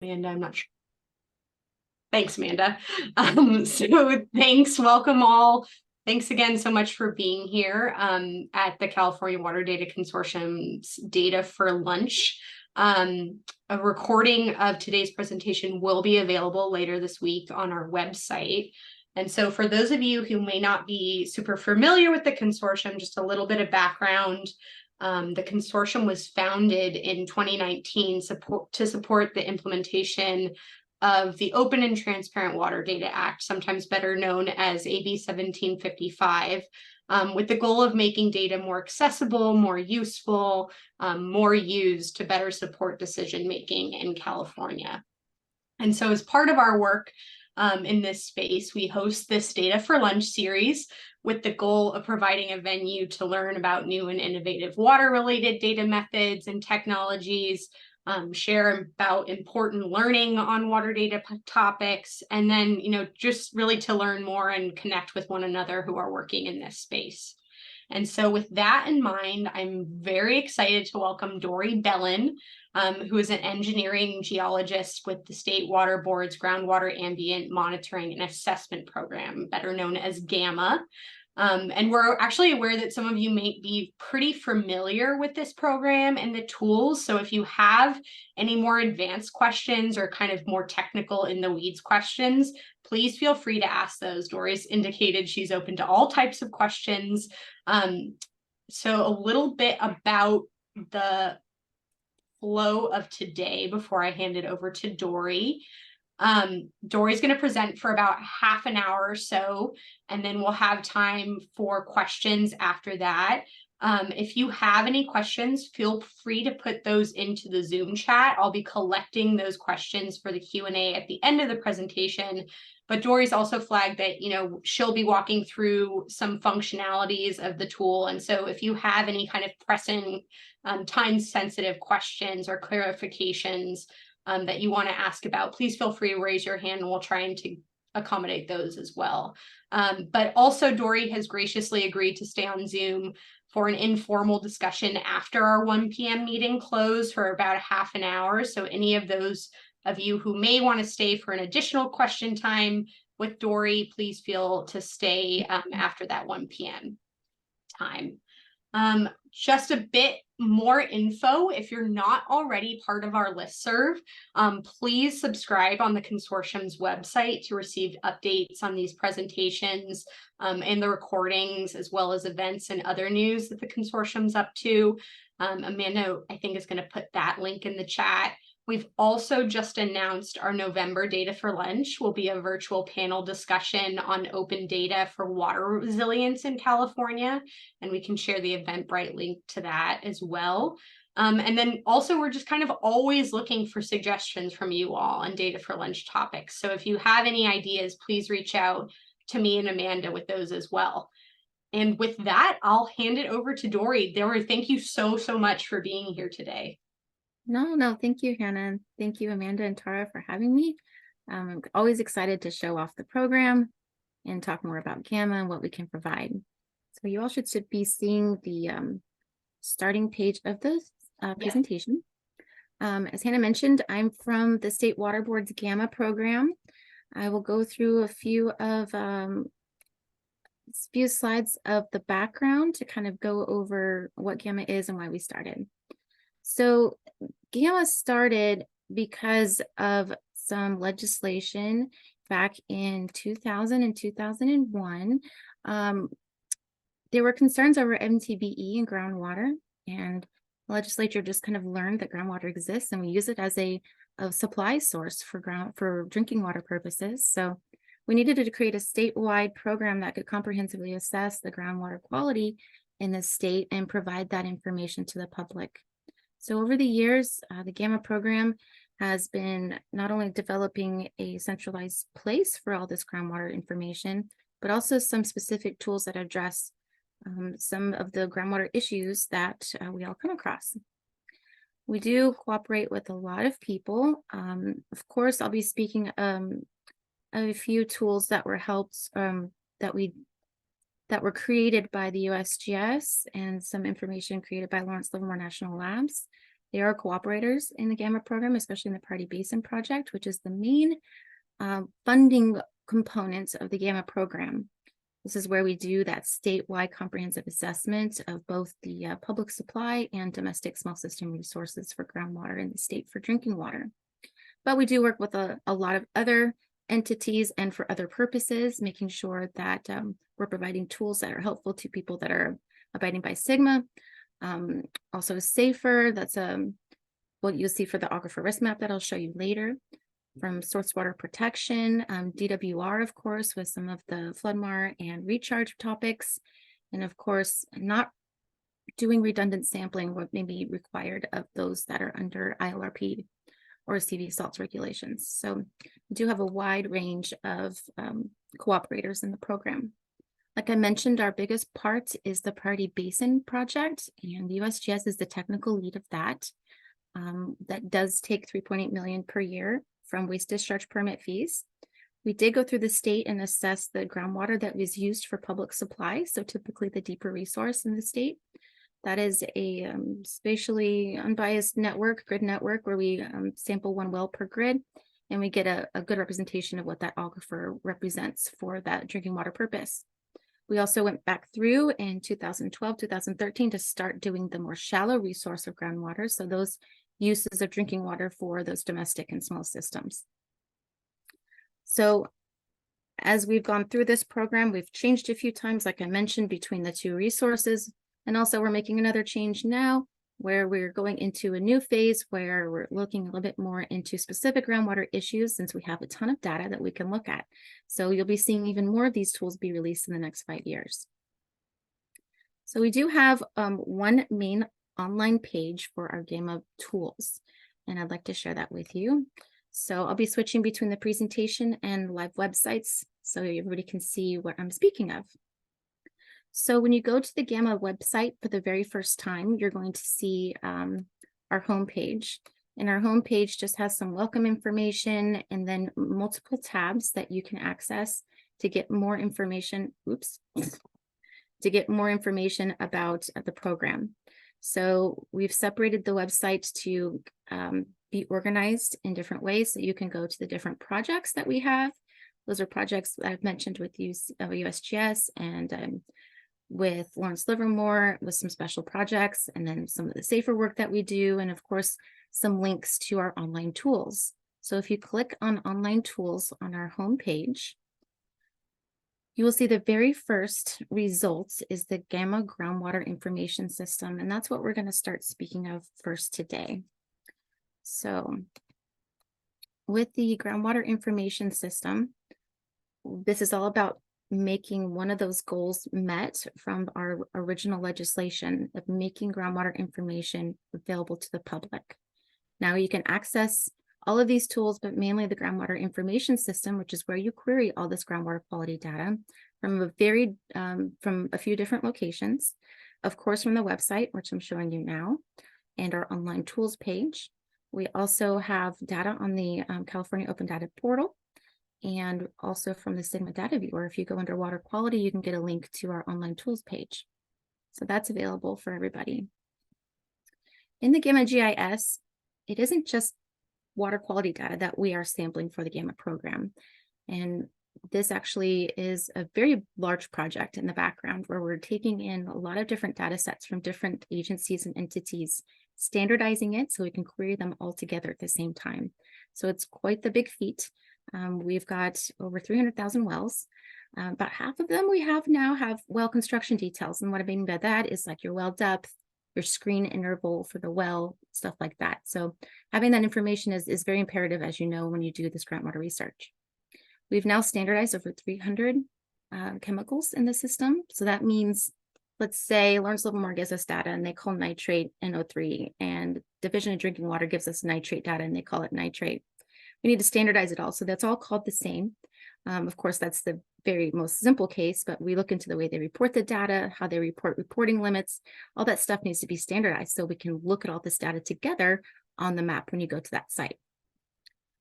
Amanda, I'm not sure. Thanks, Amanda. So thanks, welcome all. Thanks again so much for being here at the California Water Data Consortium's Data for Lunch. A recording of today's presentation will be available later this week on our website. And so for those of you who may not be super familiar with the consortium, just a little bit of background. The consortium was founded in 2019 to support the implementation of the Open and Transparent Water Data Act, sometimes better known as AB 1755, with the goal of making data more accessible, more useful, more used to better support decision-making in California. And so as part of our work in this space, we host this Data for Lunch series with the goal of providing a venue to learn about new and innovative water-related data methods and technologies, share about important learning on water data topics, and then, just really to learn more and connect with one another who are working in this space. And so with that in mind, I'm very excited to welcome Dori Bellan, who is an engineering geologist with the State Water Board's Groundwater Ambient Monitoring and Assessment Program, better known as GAMA. And we're actually aware that some of you may be pretty familiar with this program and the tools. So if you have any more advanced questions or kind of more technical in the weeds questions, please feel free to ask those. Dori's indicated she's open to all types of questions. So a little bit about the flow of today before I hand it over to Dori. Dori's going to present for about half an hour or so, and then we'll have time for questions after that. If you have any questions, feel free to put those into the Zoom chat. I'll be collecting those questions for the Q&A at the end of the presentation. But Dori's also flagged that, she'll be walking through some functionalities of the tool. And so if you have any kind of pressing time-sensitive questions or clarifications that you want to ask about, please feel free to raise your hand and we'll try and to accommodate those as well. But also Dori has graciously agreed to stay on Zoom for an informal discussion after our 1 p.m. meeting close for about a half an hour. So any of those of you who may want to stay for an additional question time with Dori, please feel to stay after that 1 p.m. time. Just a bit more info. If you're not already part of our listserv, please subscribe on the consortium's website to receive updates on these presentations and the recordings, as well as events and other news that the consortium's up to. Amanda, I think, is going to put that link in the chat. We've also just announced our November Data for Lunch will be a virtual panel discussion on open data for water resilience in California, and we can share the Eventbrite link to that as well. And then also we're just kind of always looking for suggestions from you all on Data for Lunch topics. So if you have any ideas, please reach out to me and Amanda with those as well. And with that, I'll hand it over to Dori. Dori, thank you so much for being here today. No, thank you, Hannah. Thank you, Amanda and Tara, for having me. I'm always excited to show off the program and talk more about GAMA and what we can provide. So you all should be seeing the starting page of the presentation. As Hannah mentioned, I'm from the State Water Board's GAMA program. I will go through a few slides of the background to kind of go over what GAMA is and why we started. So GAMA started because of some legislation back in 2000 and 2001. There were concerns over MTBE and groundwater, and the legislature just kind of learned that groundwater exists, and we use it as a supply source for drinking water purposes. So we needed to create a statewide program that could comprehensively assess the groundwater quality in the state and provide that information to the public. So over the years, the GAMA program has been not only developing a centralized place for all this groundwater information, but also some specific tools that address some of the groundwater issues that we all come across. We do cooperate with a lot of people. Of course, I'll be speaking of a few tools that were that were created by the USGS and some information created by Lawrence Livermore National Labs. They are cooperators in the GAMA program, especially in the Pardee Basin project, which is the main funding component of the GAMA program. This is where we do that statewide comprehensive assessment of both the public supply and domestic small system resources for groundwater in the state for drinking water. But we do work with a lot of other entities and for other purposes, making sure that we're providing tools that are helpful to people that are abiding by SGMA. Also safer, that's what you'll see for the aquifer risk map that I'll show you later. From source water protection, DWR, of course, with some of the floodmar and recharge topics. And of course, not doing redundant sampling, what may be required of those that are under ILRP or CV salts regulations. So we do have a wide range of cooperators in the program. Like I mentioned, our biggest part is the Pardee Basin project, and the USGS is the technical lead of that. That does take 3.8 million per year from waste discharge permit fees. We did go through the state and assess the groundwater that was used for public supply. So typically the deeper resource in the state. That is a spatially unbiased network, grid network, where we sample one well per grid, and we get a good representation of what that aquifer represents for that drinking water purpose. We also went back through in 2012, 2013 to start doing the more shallow resource of groundwater. So those uses of drinking water for those domestic and small systems. So as we've gone through this program, we've changed a few times, like I mentioned, between the two resources. And also we're making another change now where we're going into a new phase where we're looking a little bit more into specific groundwater issues, since we have a ton of data that we can look at. So you'll be seeing even more of these tools be released in the next 5 years. So we do have one main online page for our GAMA tools, and I'd like to share that with you. So I'll be switching between the presentation and live websites so everybody can see what I'm speaking of. So when you go to the GAMA website for the very first time, you're going to see our homepage. And our homepage just has some welcome information and then multiple tabs that you can access to get more information. To get more information about the program. So we've separated the website to be organized in different ways. So you can go to the different projects that we have. Those are projects that I've mentioned with USGS and with Lawrence Livermore with some special projects, and then some of the safer work that we do, and of course, some links to our online tools. So if you click on online tools on our homepage, you will see the very first result is the GAMA groundwater information system. And that's what we're going to start speaking of first today. So with the groundwater information system, this is all about making one of those goals met from our original legislation of making groundwater information available to the public. Now you can access all of these tools, but mainly the groundwater information system, which is where you query all this groundwater quality data from a few different locations. Of course, from the website, which I'm showing you now, and our online tools page. We also have data on the California Open Data Portal, and also from the SGMA Data Viewer. If you go under water quality, you can get a link to our online tools page. So that's available for everybody. In the GAMA GIS, it isn't just water quality data that we are sampling for the GAMA program. And this actually is a very large project in the background where we're taking in a lot of different data sets from different agencies and entities, standardizing it so we can query them all together at the same time. So it's quite the big feat. We've got over 300,000 wells. About half of them we now have well construction details. And what I mean by that is like your well depth, your screen interval for the well, stuff like that. So having that information is very imperative, as you know, when you do this groundwater research. We've now standardized over 300 chemicals in the system. So that means, let's say Lawrence Livermore gives us data and they call nitrate NO3, and Division of Drinking Water gives us nitrate data and they call it nitrate. We need to standardize it all. So that's all called the same. Of course, that's the very most simple case, but we look into the way they report the data, how they report reporting limits. All that stuff needs to be standardized so we can look at all this data together on the map when you go to that site.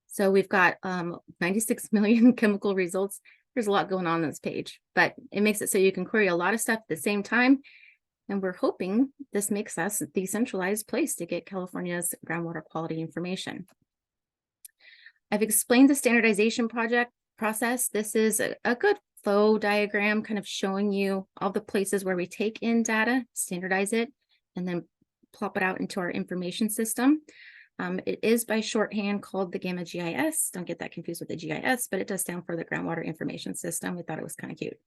So we've got 96 million chemical results. There's a lot going on this page, but it makes it so you can query a lot of stuff at the same time And we're hoping this makes us the centralized place to get California's groundwater quality information. I've explained the standardization project process. This is a good flow diagram kind of showing you all the places where we take in data, standardize it, and then plop it out into our information system. It is by shorthand called the GAMA GIS. Don't get that confused with the GIS, but it does stand for the Groundwater Information System. We thought it was kind of cute.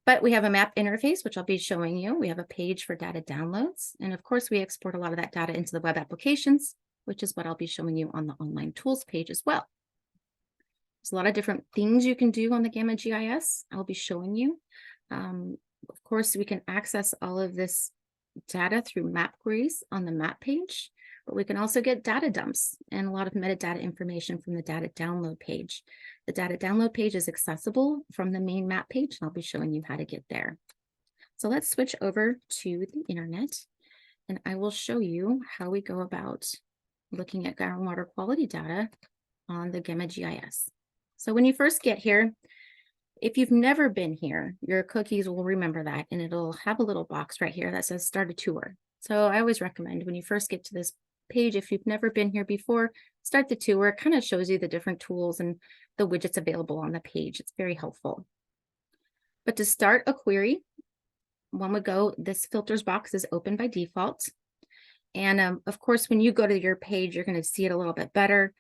But we have a map interface, which I'll be showing you. We have a page for data downloads. And of course, we export a lot of that data into the web applications, which is what I'll be showing you on the online tools page as well. There's a lot of different things you can do on the GAMA GIS. I'll be showing you. Of course, we can access all of this data through map queries on the map page, but we can also get data dumps and a lot of metadata information from the data download page. The data download page is accessible from the main map page, and I'll be showing you how to get there. So let's switch over to the internet, and I will show you how we go about looking at groundwater quality data on the GAMA GIS. So when you first get here, if you've never been here, your cookies will remember that, and it'll have a little box right here that says start a tour. So I always recommend when you first get to this page, if you've never been here before, start the tour. It kind of shows you the different tools and the widgets available on the page. It's very helpful. But to start a query, one would go, this filters box is open by default. And of course, when you go to your page, you're going to see it a little bit better.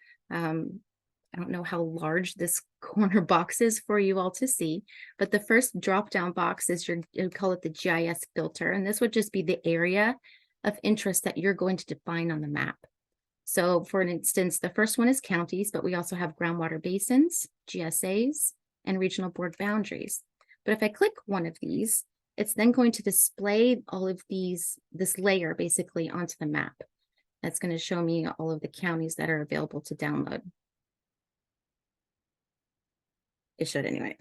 I don't know how large this corner box is for you all to see, but the first drop-down box is you call it the GIS filter. And this would just be the area of interest that you're going to define on the map. So for instance, the first one is counties, but we also have groundwater basins, GSAs, and regional board boundaries. But if I click one of these, it's then going to display all of this layer basically onto the map. That's going to show me all of the counties that are available to download. It should anyway.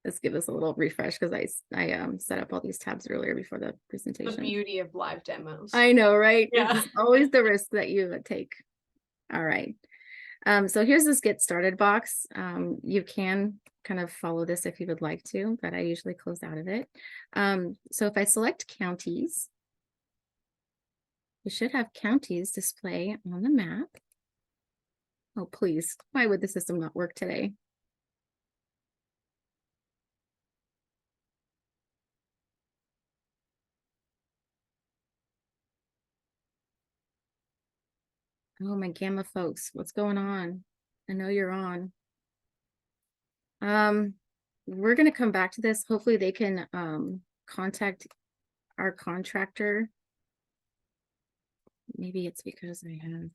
Let's give this a little refresh because I set up all these tabs earlier before the presentation. The beauty of live demos. I know, right? Yeah. It's always the risk that you take. All right. So here's this get started box. You can kind of follow this if you would like to, but I usually close out of it. So if I select counties, we should have counties display on the map. Oh, please. Why would the system not work today? Oh, my GAMA folks, what's going on? I know you're on. We're going to come back to this. Hopefully they can contact our contractor. Maybe it's because I have.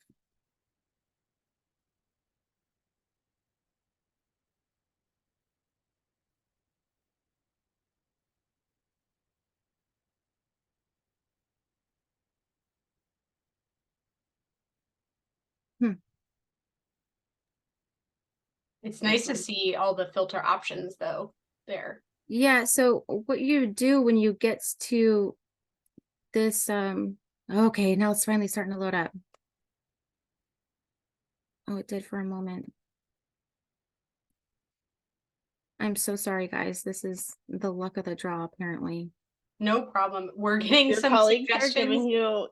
It's nice to see all the filter options though there. Yeah, so what you do when you get to this, okay, now it's finally starting to load up. Oh, it did for a moment. I'm so sorry, guys. This is the luck of the draw, apparently. No problem. We're getting Your some colleagues are suggestions. giving you,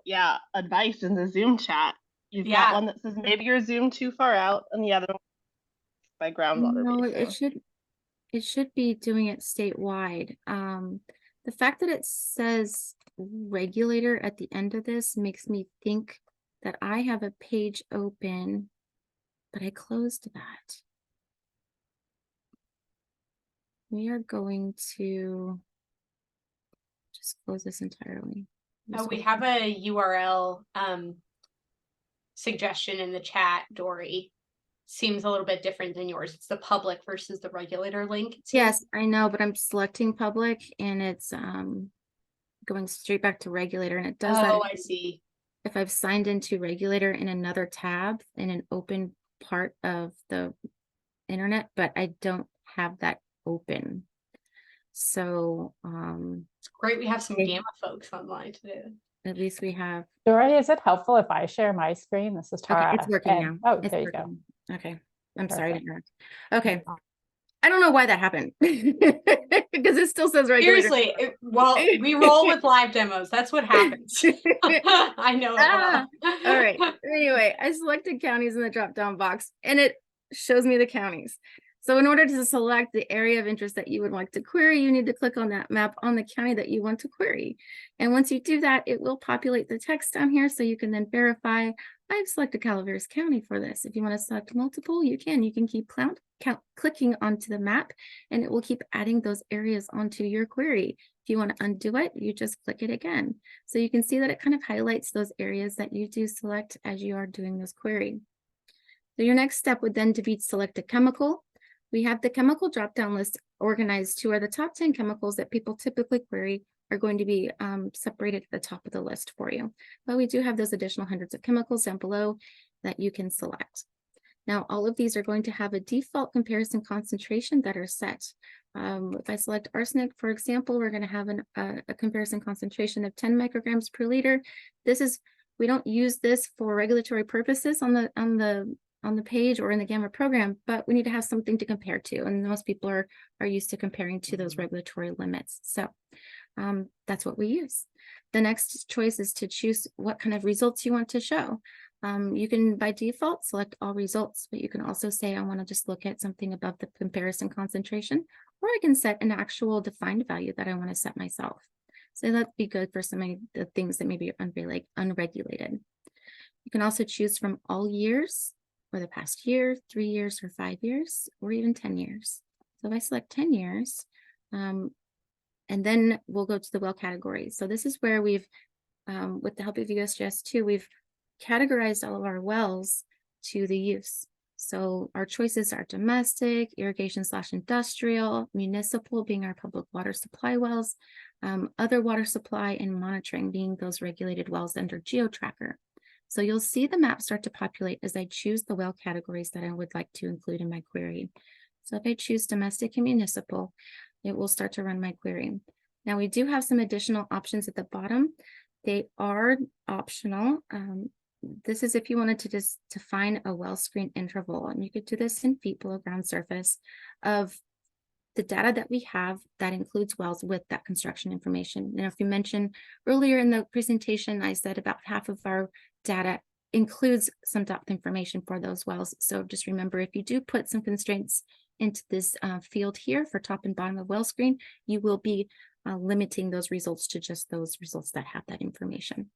advice in the Zoom chat. You've got one that says maybe you're zoomed too far out, and the other one by groundwater No, basin. it should be doing it statewide. The fact that it says regulator at the end of this makes me think that I have a page open, but I closed that. We are going to just close this entirely. We have a URL suggestion in the chat, Dori. Seems a little bit different than yours. It's the public versus the regulator link. Yes, I know, but I'm selecting public and it's going straight back to regulator, and it does that. Oh, I see. If I've signed into regulator in another tab in an open part of the internet, but I don't have that open. So it's great we have some GAMA folks online today. At least we have. Dori, is it helpful if I share my screen? This is Tara. Okay, it's working now. Oh, it's there working. you go. Okay, I'm sorry to interrupt. Okay, I don't know why that happened because it still says regulator. Seriously, well, we roll with live demos. That's what happens. I know it well. All right. Anyway, I selected counties in the drop-down box and it shows me the counties. So in order to select the area of interest that you would like to query, you need to click on that map on the county that you want to query. And once you do that, it will populate the text down here so you can then verify I've selected Calaveras County for this. If you want to select multiple, you can keep clicking onto the map and it will keep adding those areas onto your query. If you want to undo it, you just click it again. So you can see that it kind of highlights those areas that you do select as you are doing this query. So your next step would then to be to select a chemical. We have the chemical drop-down list organized to where the top 10 chemicals that people typically query are going to be separated at the top of the list for you. But we do have those additional hundreds of chemicals down below that you can select. Now, all of these are going to have a default comparison concentration that are set. If I select arsenic, for example, we're going to have a comparison concentration of 10 micrograms per liter. We don't use this for regulatory purposes on the page or in the GAMA program, but we need to have something to compare to. And most people are used to comparing to those regulatory limits. So that's what we use. The next choice is to choose what kind of results you want to show. You can, by default, select all results, but you can also say, I want to just look at something above the comparison concentration, or I can set an actual defined value that I want to set myself. So that'd be good for some of the things that maybe are unregulated. You can also choose from all years, or the past year, 3 years, or 5 years, or even 10 years. So if I select 10 years, and then we'll go to the well category. So this is where we've, with the help of USGS2, we've categorized all of our wells to the use. So our choices are domestic, irrigation/industrial, municipal being our public water supply wells, other water supply, and monitoring being those regulated wells under GeoTracker. So you'll see the map start to populate as I choose the well categories that I would like to include in my query. So if I choose domestic and municipal, it will start to run my query. Now we do have some additional options at the bottom. They are optional. This is if you wanted to just define a well screen interval, and you could do this in feet below ground surface of the data that we have that includes wells with that construction information. Now, if you mentioned earlier in the presentation, I said about half of our data includes some depth information for those wells. So just remember, if you do put some constraints into this field here for top and bottom of well screen, you will be limiting those results to just those results that have that information.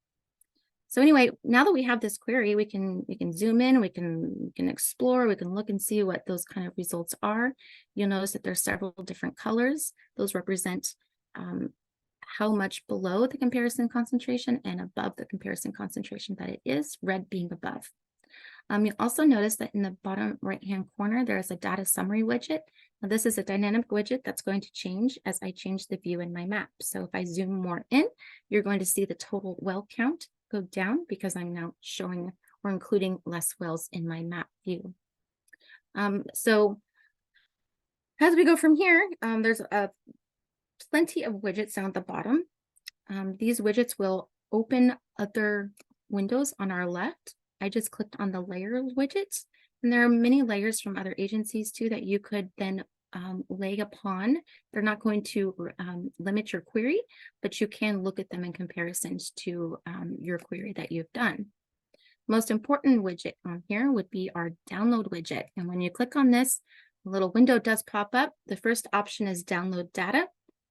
So anyway, now that we have this query, we can zoom in, we can explore, we can look and see what those kind of results are. You'll notice that there's several different colors. Those represent how much below the comparison concentration and above the comparison concentration that it is, red being above. You'll also notice that in the bottom right-hand corner, there is a data summary widget. Now, this is a dynamic widget that's going to change as I change the view in my map. So if I zoom more in, you're going to see the total well count go down because I'm now showing or including less wells in my map view. So as we go from here, there's plenty of widgets down at the bottom. These widgets will open other windows on our left. I just clicked on the layer widget, and there are many layers from other agencies too that you could then lay upon. They're not going to limit your query, but you can look at them in comparisons to your query that you've done. Most important widget on here would be our download widget. And when you click on this, a little window does pop up. The first option is download data.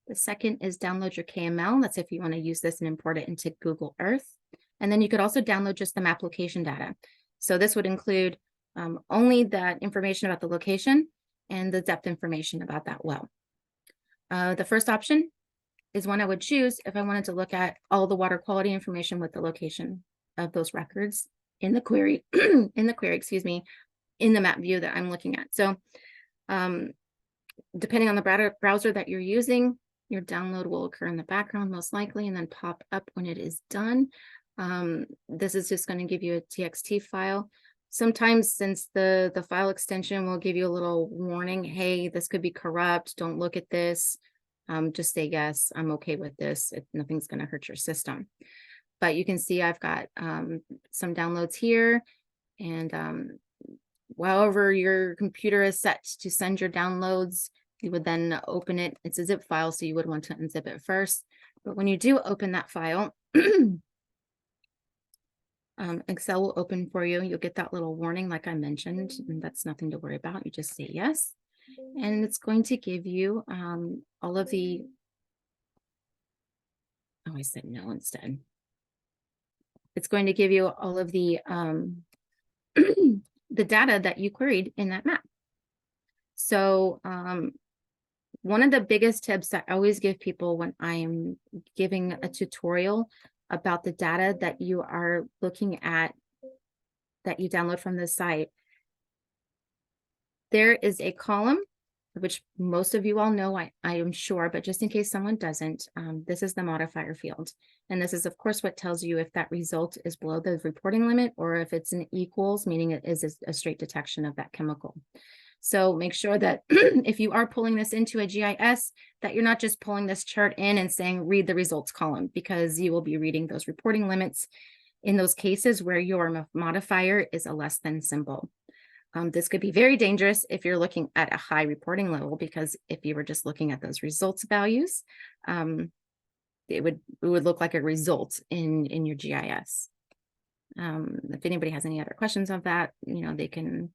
The second is download your KML. That's if you want to use this and import it into Google Earth. And then you could also download just the map location data. So this would include only that information about the location and the depth information about that well. The first option is one I would choose if I wanted to look at all the water quality information with the location of those records in the query, in the map view that I'm looking at. So depending on the browser that you're using, your download will occur in the background most likely and then pop up when it is done. This is just going to give you a TXT file. Sometimes, since the file extension will give you a little warning, hey, this could be corrupt, don't look at this. Just say yes, I'm okay with this. Nothing's going to hurt your system. But you can see I've got some downloads here, and however your computer is set to send your downloads, you would then open it. It's a zip file, so you would want to unzip it first. But when you do open that file, Excel will open for you. You'll get that little warning like I mentioned, and that's nothing to worry about. You just say yes. And it's going to give you all of the, oh, I said no instead. It's going to give you all of the the data that you queried in that map. So one of the biggest tips that I always give people when I am giving a tutorial about the data that you are looking at, that you download from the site, there is a column, which most of you all know, I am sure, but just in case someone doesn't, this is the modifier field. And this is, of course, what tells you if that result is below the reporting limit or if it's an equals, meaning it is a straight detection of that chemical. So make sure that if you are pulling this into a GIS, that you're not just pulling this chart in and saying, read the results column, because you will be reading those reporting limits in those cases where your modifier is a less than symbol. This could be very dangerous if you're looking at a high reporting level, because if you were just looking at those results values, it would look like a result in your GIS. If anybody has any other questions on that, they can,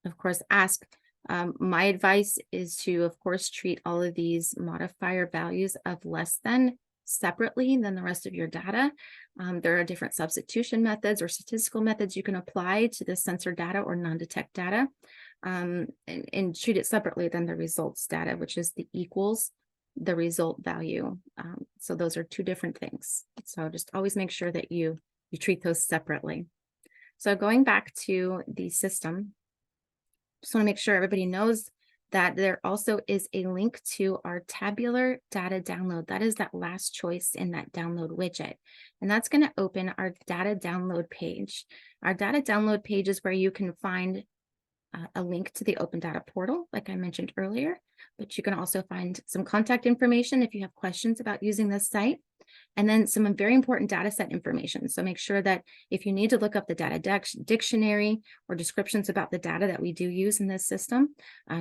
of course, ask. My advice is to, of course, treat all of these modifier values of less than separately than the rest of your data. There are different substitution methods or statistical methods you can apply to the sensor data or non-detect data, and treat it separately than the results data, which is the equals the result value. So those are two different things. So just always make sure that you treat those separately. So going back to the system, just want to make sure everybody knows that there also is a link to our tabular data download. That is that last choice in that download widget. And that's going to open our data download page. Our data download page is where you can find a link to the Open Data Portal, like I mentioned earlier, but you can also find some contact information if you have questions about using this site, and then some very important data set information. So make sure that if you need to look up the data dictionary or descriptions about the data that we do use in this system,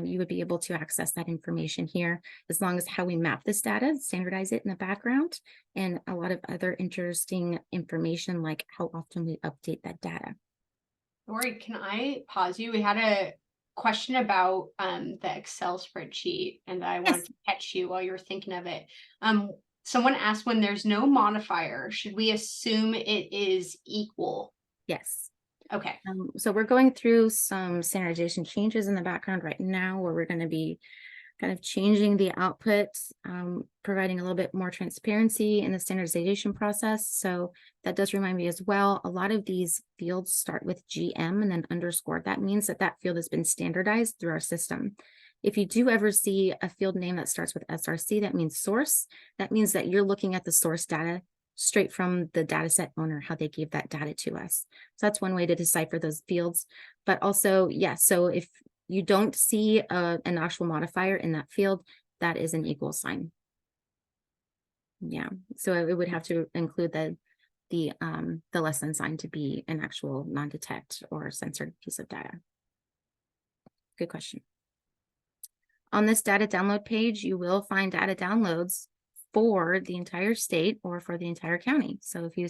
you would be able to access that information here, as long as how we map this data, standardize it in the background, and a lot of other interesting information like how often we update that data. Dori, can I pause you? We had a question about the Excel spreadsheet, and I wanted to catch you while you were thinking of it. Someone asked, when there's no modifier, should we assume it is equal? Yes. Okay. So we're going through some standardization changes in the background right now, where we're going to be kind of changing the output, providing a little bit more transparency in the standardization process. So that does remind me as well, a lot of these fields start with GM and then underscore. That means that that field has been standardized through our system. If you do ever see a field name that starts with SRC, that means source. That means that you're looking at the source data straight from the dataset owner, how they gave that data to us. So that's one way to decipher those fields. But also, yes, so if you don't see an actual modifier in that field, that is an equal sign. Yeah, so it would have to include the less than sign to be an actual non-detect or censored piece of data. Good question. On this data download page, you will find data downloads for the entire state or for the entire county. So if you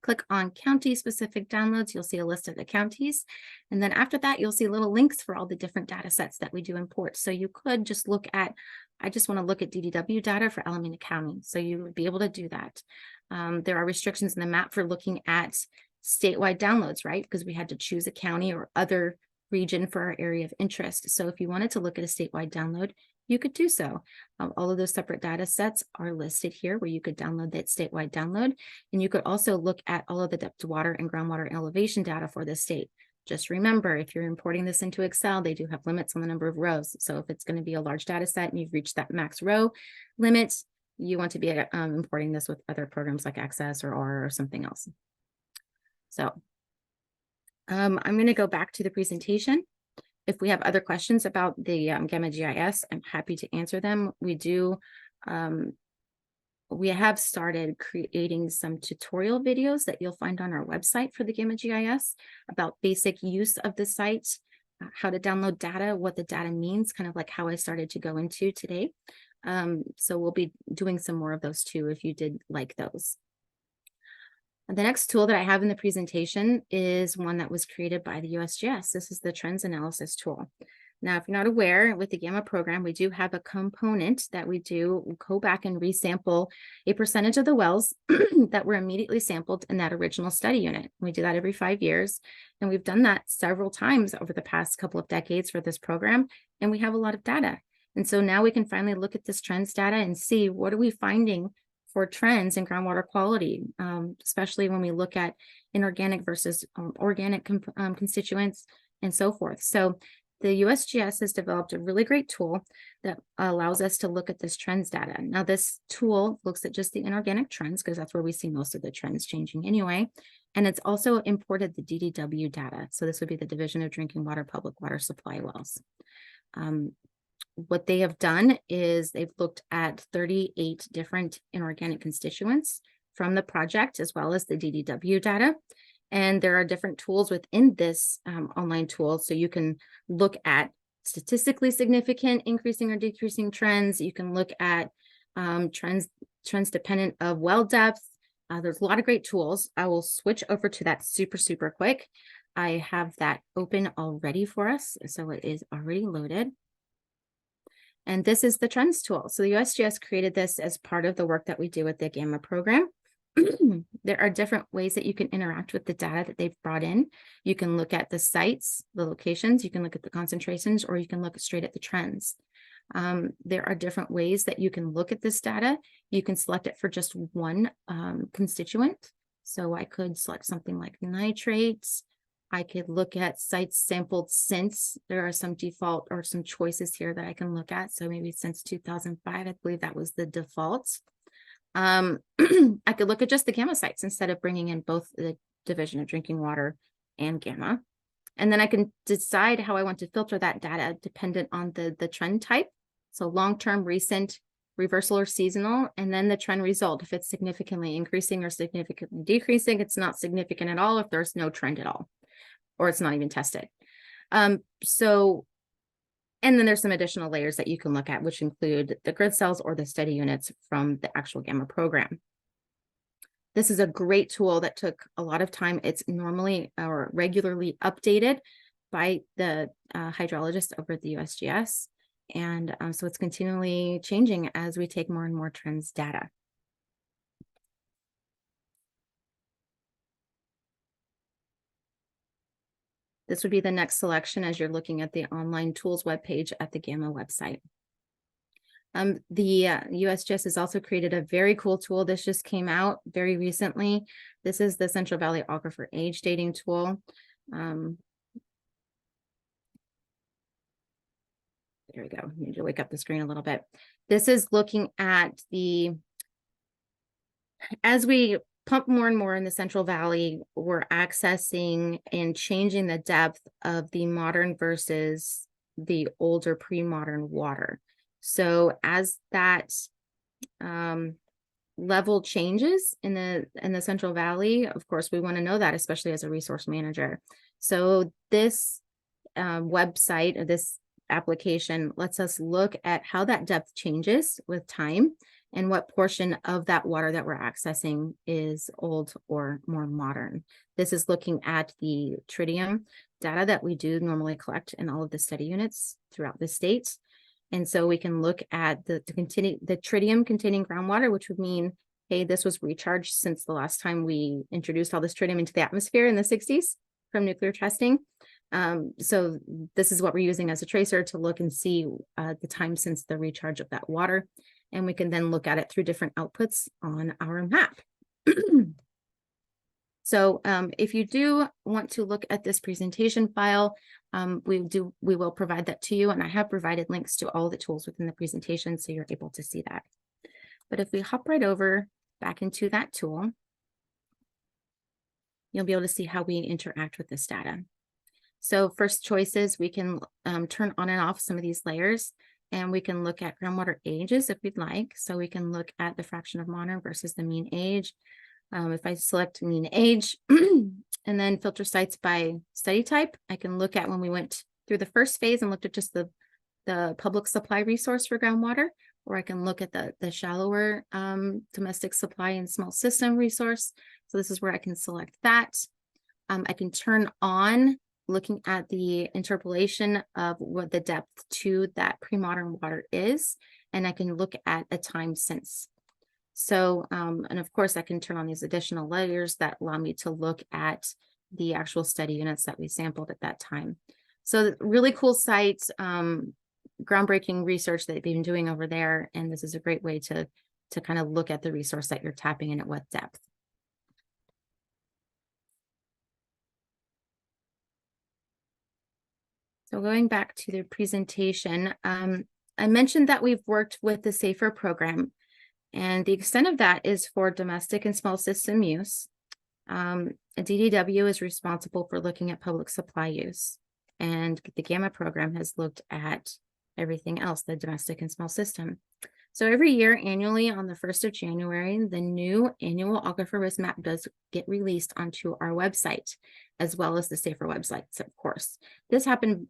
click on county specific downloads, you'll see a list of the counties. And then after that, you'll see little links for all the different data sets that we do import. So you could just look at, I just want to look at DDW data for Alameda County. So you would be able to do that. There are restrictions in the map for looking at statewide downloads, right? Because we had to choose a county or other region for our area of interest. So if you wanted to look at a statewide download, you could do so. All of those separate data sets are listed here where you could download that statewide download. And you could also look at all of the depth to water and groundwater elevation data for the state. Just remember, if you're importing this into Excel, they do have limits on the number of rows. So if it's going to be a large data set and you've reached that max row limit, you want to be importing this with other programs like Access or R or something else. So I'm going to go back to the presentation. If we have other questions about the GAMA GIS, I'm happy to answer them. We have started creating some tutorial videos that you'll find on our website for the GAMA GIS about basic use of the site. how to download data, what the data means, kind of like how I started to go into today. So we'll be doing some more of those too, if you did like those. The next tool that I have in the presentation is one that was created by the USGS. This is the trends analysis tool. Now, if you're not aware, with the GAMA program, we do have a component that we go back and resample a percentage of the wells that were immediately sampled in that original study unit. We do that every 5 years, and we've done that several times over the past couple of decades for this program, and we have a lot of data. And so now we can finally look at this trends data and see what are we finding for trends in groundwater quality, especially when we look at inorganic versus organic constituents and so forth. So the USGS has developed a really great tool that allows us to look at this trends data. Now, this tool looks at just the inorganic trends because that's where we see most of the trends changing anyway. And it's also imported the DDW data. So this would be the Division of Drinking Water Public Water Supply wells. What they have done is they've looked at 38 different inorganic constituents from the project, as well as the DDW data. And there are different tools within this online tool. So you can look at statistically significant increasing or decreasing trends. You can look at trends dependent of well depth. There's a lot of great tools. I will switch over to that super quick. I have that open already for us. So it is already loaded. And this is the trends tool. So the USGS created this as part of the work that we do with the GAMA program. There are different ways that you can interact with the data that they've brought in. You can look at the sites, the locations, you can look at the concentrations, or you can look straight at the trends. There are different ways that you can look at this data. You can select it for just one constituent. So I could select something like nitrates. I could look at sites sampled since. There are some default or some choices here that I can look at. So maybe since 2005, I believe that was the default. I could look at just the GAMA sites instead of bringing in both the Division of Drinking Water and GAMA. And then I can decide how I want to filter that data dependent on the trend type. So long-term, recent, reversal, or seasonal, and then the trend result. If it's significantly increasing or significantly decreasing, it's not significant at all if there's no trend at all, or it's not even tested. And then there's some additional layers that you can look at, which include the grid cells or the study units from the actual GAMA program. This is a great tool that took a lot of time. It's normally or regularly updated by the hydrologist over at the USGS. And so it's continually changing as we take more and more trends data. This would be the next selection as you're looking at the online tools webpage at the GAMA website. The USGS has also created a very cool tool. This just came out very recently. This is the Central Valley Aquifer Age Dating Tool. There we go. I need to wake up the screen a little bit. This is looking at as we pump more and more in the Central Valley, we're accessing and changing the depth of the modern versus the older pre-modern water. So as that level changes in the Central Valley, of course, we want to know that, especially as a resource manager. So this website or this application lets us look at how that depth changes with time and what portion of that water that we're accessing is old or more modern. This is looking at the tritium data that we do normally collect in all of the study units throughout the state. And so we can look at the tritium containing groundwater, which would mean, hey, this was recharged since the last time we introduced all this tritium into the atmosphere in the 60s from nuclear testing. So this is what we're using as a tracer to look and see the time since the recharge of that water. And we can then look at it through different outputs on our map. So if you do want to look at this presentation file, we will provide that to you. And I have provided links to all the tools within the presentation, so you're able to see that. But if we hop right over back into that tool, you'll be able to see how we interact with this data. So first choices, we can turn on and off some of these layers, and we can look at groundwater ages if we'd like. So we can look at the fraction of modern versus the mean age. If I select mean age and then filter sites by study type, I can look at when we went through the first phase and looked at just the public supply resource for groundwater, or I can look at the shallower domestic supply and small system resource. So this is where I can select that. I can turn on looking at the interpolation of what the depth to that pre-modern water is, and I can look at a time since. So, and of course I can turn on these additional layers that allow me to look at the actual study units that we sampled at that time. So really cool site, groundbreaking research that they've been doing over there. And this is a great way to kind of look at the resource that you're tapping in at what depth. So going back to the presentation, I mentioned that we've worked with the SAFER program, and the extent of that is for domestic and small system use. A DDW is responsible for looking at public supply use, and the GAMA program has looked at everything else, the domestic and small system. So every year, annually on the 1st of January, the new annual aquifer risk map does get released onto our website, as well as the SAFER websites, of course. This happened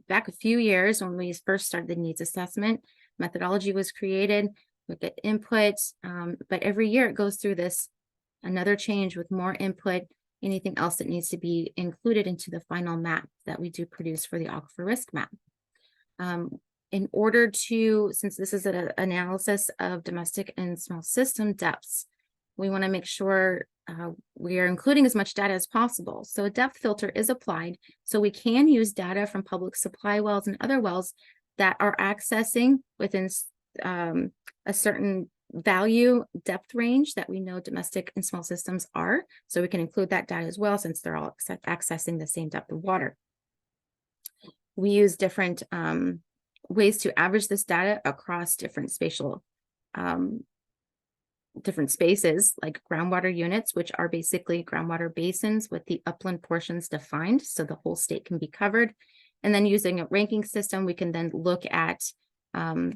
back a few years when we first started the needs assessment. Methodology was created, we get input, but every year it goes through this, another change with more input, anything else that needs to be included into the final map that we do produce for the aquifer risk map. In order to, since this is an analysis of domestic and small system depths, we want to make sure we are including as much data as possible. So a depth filter is applied, so we can use data from public supply wells and other wells that are accessing within a certain value depth range that we know domestic and small systems are. So we can include that data as well, since they're all accessing the same depth of water. We use different ways to average this data across different spatial, different spaces, like groundwater units, which are basically groundwater basins with the upland portions defined, so the whole state can be covered. And then using a ranking system, we can then look at how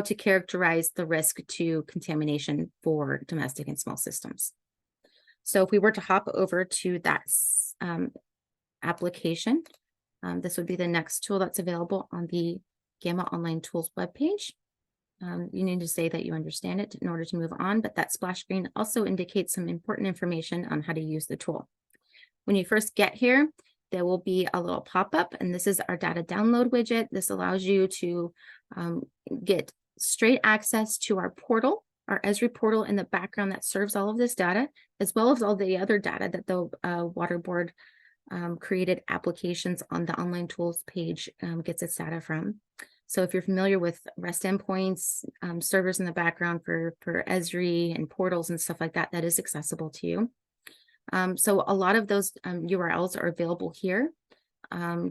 to characterize the risk to contamination for domestic and small systems. So if we were to hop over to that application, this would be the next tool that's available on the GAMA Online Tools webpage. You need to say that you understand it in order to move on, but that splash screen also indicates some important information on how to use the tool. When you first get here, there will be a little pop-up, and this is our data download widget. This allows you to get straight access to our portal, our Esri portal in the background that serves all of this data, as well as all the other data that the Water Board created applications on the online tools page gets its data from. So if you're familiar with REST endpoints, servers in the background for Esri and portals and stuff like that, that is accessible to you. So a lot of those URLs are available here.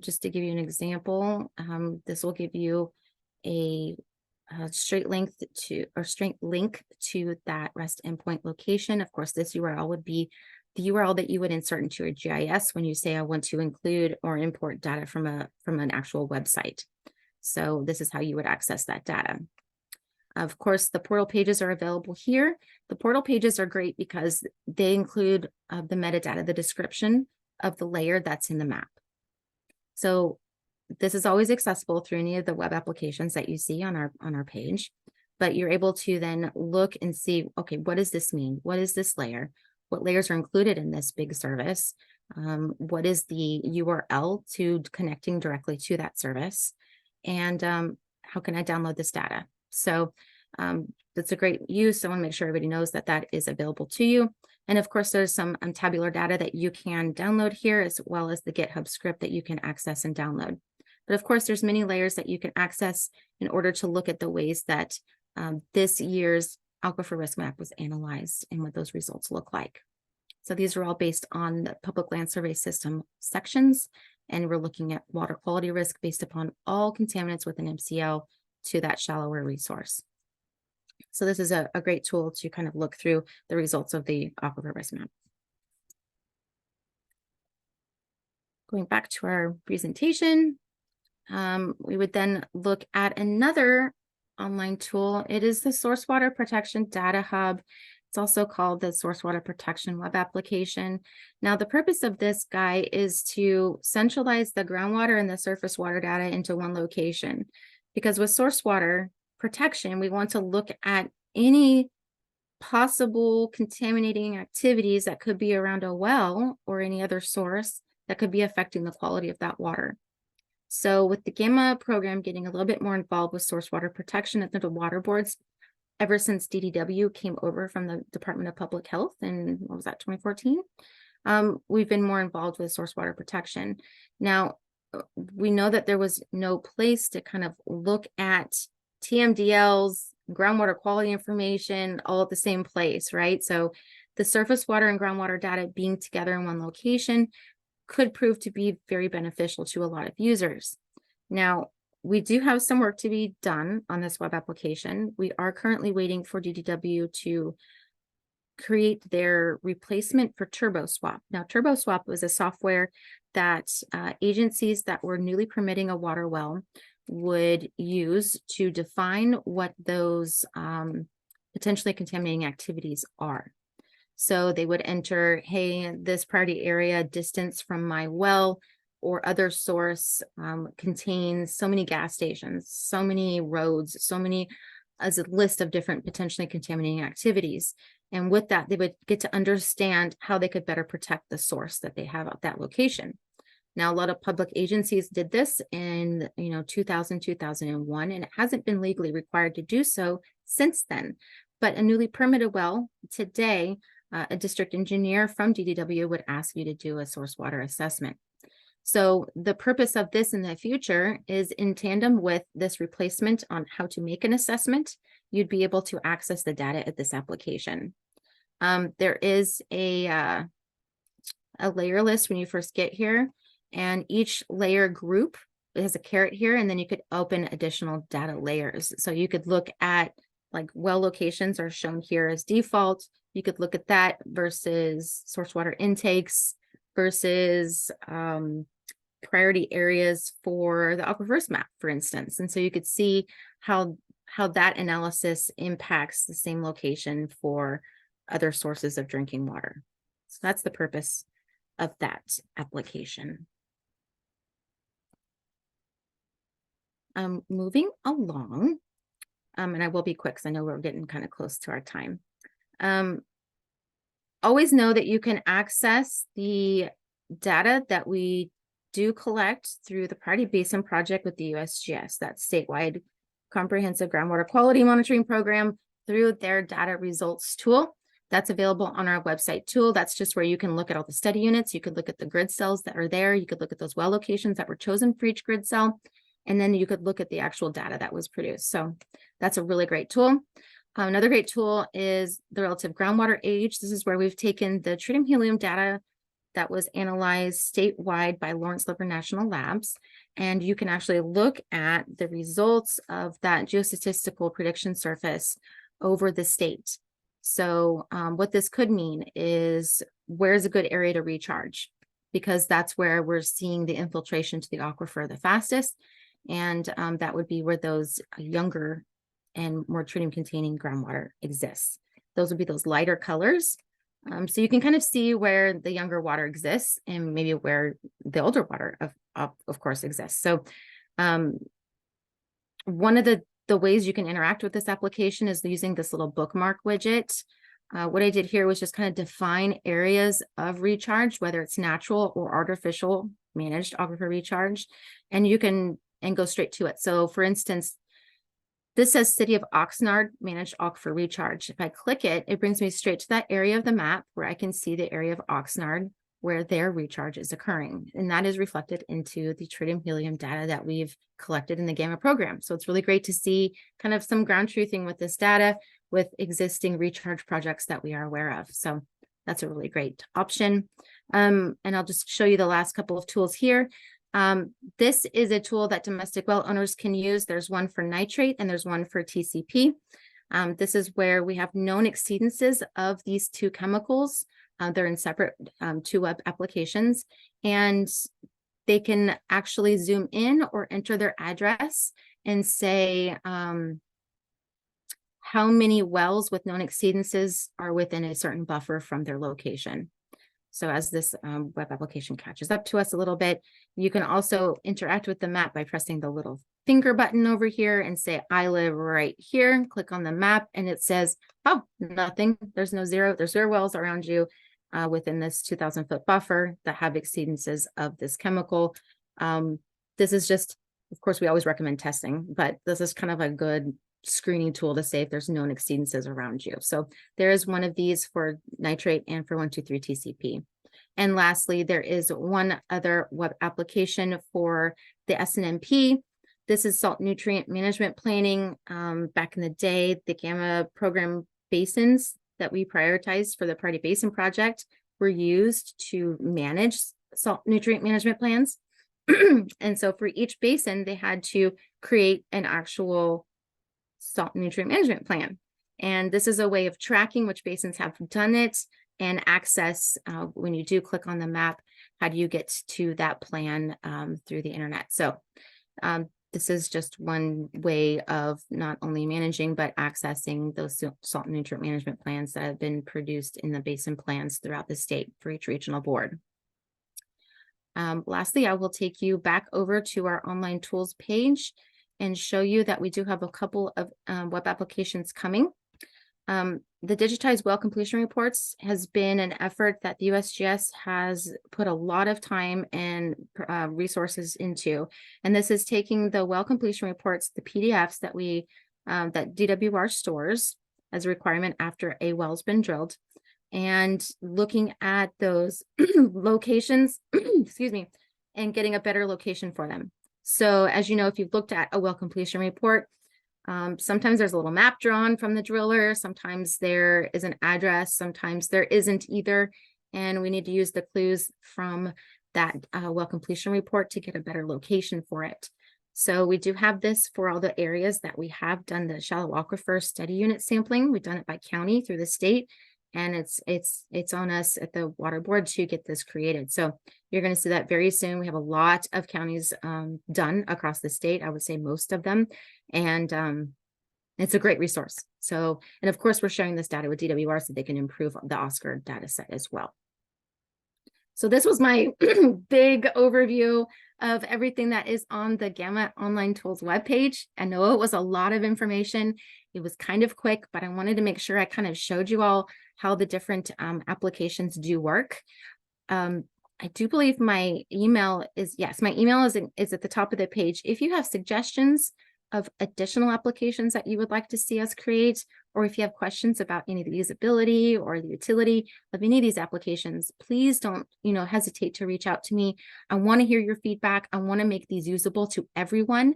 Just to give you an example, this will give you a straight link to that REST endpoint location. Of course, this URL would be the URL that you would insert into your GIS when you say I want to include or import data from an actual website. So this is how you would access that data. Of course, the portal pages are available here. The portal pages are great because they include the metadata, the description of the layer that's in the map. So this is always accessible through any of the web applications that you see on our page, but you're able to then look and see, okay, what does this mean? What is this layer? What layers are included in this big service? What is the URL to connecting directly to that service? And how can I download this data? So that's a great use. I want to make sure everybody knows that that is available to you. And of course, there's some tabular data that you can download here, as well as the GitHub script that you can access and download. But of course, there's many layers that you can access in order to look at the ways that this year's aquifer risk map was analyzed and what those results look like. So these are all based on the public land survey system sections, and we're looking at water quality risk based upon all contaminants within MCL to that shallower resource. So this is a great tool to kind of look through the results of the aquifer risk map. Going back to our presentation, we would then look at another online tool. It is the Source Water Protection Data Hub. It's also called the Source Water Protection Web Application. Now, the purpose of this guy is to centralize the groundwater and the surface water data into one location. Because with source water protection, we want to look at any possible contaminating activities that could be around a well or any other source that could be affecting the quality of that water. So with the GAMA program getting a little bit more involved with source water protection at the water boards, ever since DDW came over from the Department of Public Health in, what was that, 2014? We've been more involved with source water protection. Now, we know that there was no place to kind of look at TMDLs, groundwater quality information, all at the same place, right? So the surface water and groundwater data being together in one location could prove to be very beneficial to a lot of users. Now, we do have some work to be done on this web application. We are currently waiting for DDW to create their replacement for TurboSwap. Now, TurboSwap was a software that agencies that were newly permitting a water well would use to define what those potentially contaminating activities are. So they would enter, hey, this priority area distance from my well or other source contains so many gas stations, so many roads, so many, as a list of different potentially contaminating activities. And with that, they would get to understand how they could better protect the source that they have at that location. Now, a lot of public agencies did this in 2000, 2001, and it hasn't been legally required to do so since then. But a newly permitted well today, a district engineer from DDW would ask you to do a source water assessment. So the purpose of this in the future is in tandem with this replacement on how to make an assessment, you'd be able to access the data at this application. There is a layer list when you first get here, and each layer group has a caret here, and then you could open additional data layers. So you could look at, like, well locations are shown here as default. You could look at that versus source water intakes versus priority areas for the aquifers map, for instance. And so you could see how that analysis impacts the same location for other sources of drinking water. So that's the purpose of that application. Moving along, and I will be quick because I know we're getting kind of close to our time. Always know that you can access the data that we do collect through the Priority Basin Project with the USGS, that statewide comprehensive groundwater quality monitoring program, through their data results tool. That's available on our website tool. That's just where you can look at all the study units. You could look at the grid cells that are there. You could look at those well locations that were chosen for each grid cell. And then you could look at the actual data that was produced. So that's a really great tool. Another great tool is the relative groundwater age. This is where we've taken the tritium helium data that was analyzed statewide by Lawrence Livermore National Labs. And you can actually look at the results of that geostatistical prediction surface over the state. So what this could mean is, where's a good area to recharge? Because that's where we're seeing the infiltration to the aquifer the fastest. And that would be where those younger and more tritium containing groundwater exists. Those would be those lighter colors. So you can kind of see where the younger water exists and maybe where the older water of course exists. So one of the ways you can interact with this application is using this little bookmark widget. What I did here was just kind of define areas of recharge, whether it's natural or artificial managed aquifer recharge, and you can go straight to it. So for instance, this says City of Oxnard Managed Aquifer Recharge. If I click it, it brings me straight to that area of the map where I can see the area of Oxnard where their recharge is occurring. And that is reflected into the tritium helium data that we've collected in the GAMA program. So it's really great to see kind of some ground truthing with this data with existing recharge projects that we are aware of. So that's a really great option. And I'll just show you the last couple of tools here. This is a tool that domestic well owners can use. There's one for nitrate and there's one for TCP. This is where we have known exceedances of these two chemicals. They're in separate two web applications, and they can actually zoom in or enter their address and say how many wells with known exceedances are within a certain buffer from their location. So as this web application catches up to us a little bit, you can also interact with the map by pressing the little finger button over here and say, I live right here, click on the map, and it says, oh, nothing, there's 0 wells around you within this 2,000-foot buffer that have exceedances of this chemical. This is just, of course, we always recommend testing, but this is kind of a good screening tool to say if there's known exceedances around you. So there is one of these for nitrate and for 1,2,3-TCP. And lastly, there is one other web application for the SNMP. This is salt nutrient management planning. Back in the day, the GAMA program basins that we prioritized for the Party Basin project were used to manage salt nutrient management plans. And so for each basin, they had to create an actual salt nutrient management plan. And this is a way of tracking which basins have done it and access when you do click on the map, how do you get to that plan through the internet. So this is just one way of not only managing, but accessing those salt and nutrient management plans that have been produced in the basin plans throughout the state for each regional board. Lastly, I will take you back over to our online tools page and show you that we do have a couple of web applications coming. The digitized well completion reports has been an effort that the USGS has put a lot of time and resources into. And this is taking the well completion reports, the PDFs that that DWR stores as a requirement after a well's been drilled, and looking at those locations, excuse me, and getting a better location for them. So as you know, if you've looked at a well completion report, sometimes there's a little map drawn from the driller, sometimes there is an address, sometimes there isn't either, and we need to use the clues from that well completion report to get a better location for it. So we do have this for all the areas that we have done the shallow aquifer study unit sampling. We've done it by county through the state, and it's on us at the water board to get this created. So you're going to see that very soon. We have a lot of counties done across the state, I would say most of them, and it's a great resource. So, and of course, we're sharing this data with DWR so they can improve the Oscar data set as well. So this was my big overview of everything that is on the GAMA Online Tools webpage. I know it was a lot of information. It was kind of quick, but I wanted to make sure I kind of showed you all how the different applications do work. I do believe my email is, yes, my email is at the top of the page. If you have suggestions of additional applications that you would like to see us create, or if you have questions about any of the usability or the utility of any of these applications, please don't, hesitate to reach out to me. I want to hear your feedback. I want to make these usable to everyone,